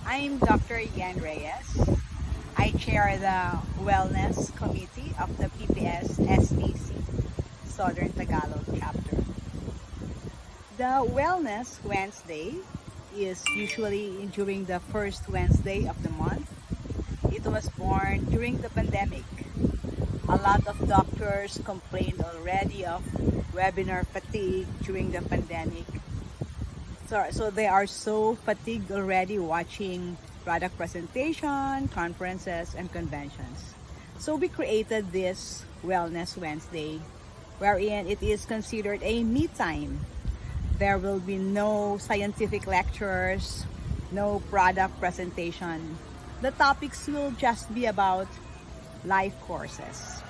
I'm Dr. Yan Reyes. I chair the Wellness Committee of the PPS-STC Southern Tagalog Chapter. The Wellness Wednesday is usually during the first Wednesday of the month. It was born during the pandemic. A lot of doctors complained already of webinar fatigue during the pandemic. So they are so fatigued already watching product presentation, conferences, and conventions. So we created this Wellness Wednesday, wherein it is considered a me time. There will be no scientific lectures, no product presentation. The topics will just be about life courses.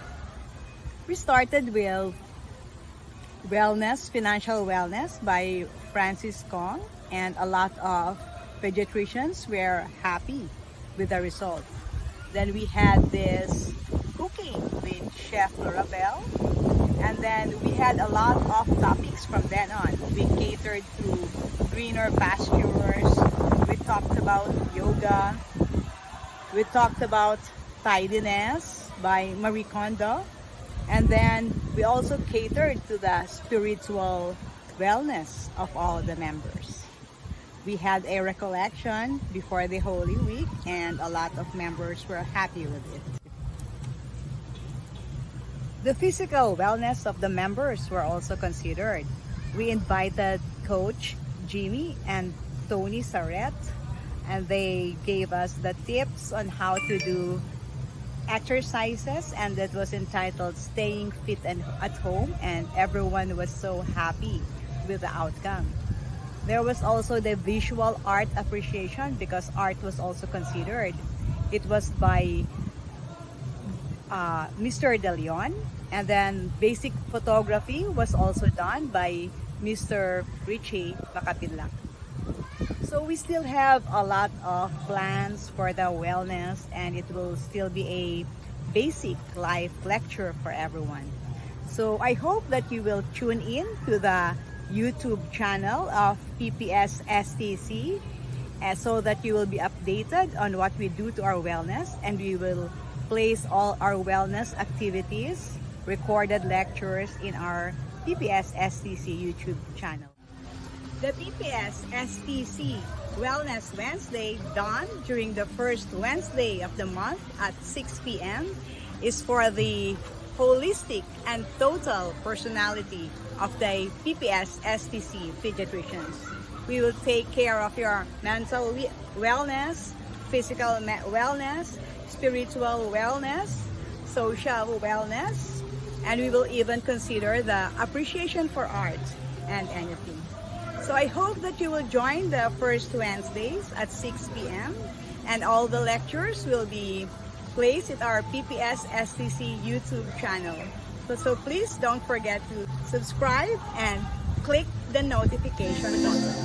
We started with financial wellness by Francis Kong, and a lot of pediatricians were happy with the result. Then we had this cooking with Chef Lorabel, and then we had a lot of topics from then on. We catered to greener pastures, we talked about yoga, we talked about tidiness by Marie Kondo, and then we also catered to the spiritual wellness of all the members. We had a recollection before the Holy Week, and a lot of members were happy with it. The physical wellness of the members were also considered. We invited Coach Jimmy and Tony Saret, and they gave us the tips on how to do exercises, and that was entitled Staying Fit and at Home, and everyone was so happy with the outcome. There was also the visual art appreciation, because art was also considered. It was by Mr. De Leon, and then basic photography was also done by Mr. Richie Makapinlak. So we still have a lot of plans for the wellness, and it will still be a basic life lecture for everyone. So I hope that you will tune in to the YouTube channel of PPS-STC, so that you will be updated on what we do to our wellness, and we will place all our wellness activities, recorded lectures in our PPS-STC YouTube channel. The PPS-STC Wellness Wednesday, done during the first Wednesday of the month at 6 p.m. is for the holistic and total personality of the PPS-STC pediatricians. We will take care of your mental wellness, physical wellness, spiritual wellness, social wellness, and we will even consider the appreciation for art and anything. So I hope that you will join the first Wednesdays at 6 p.m. and all the lectures will be placed at our PPS-STC YouTube channel. So please don't forget to subscribe and click the notification button.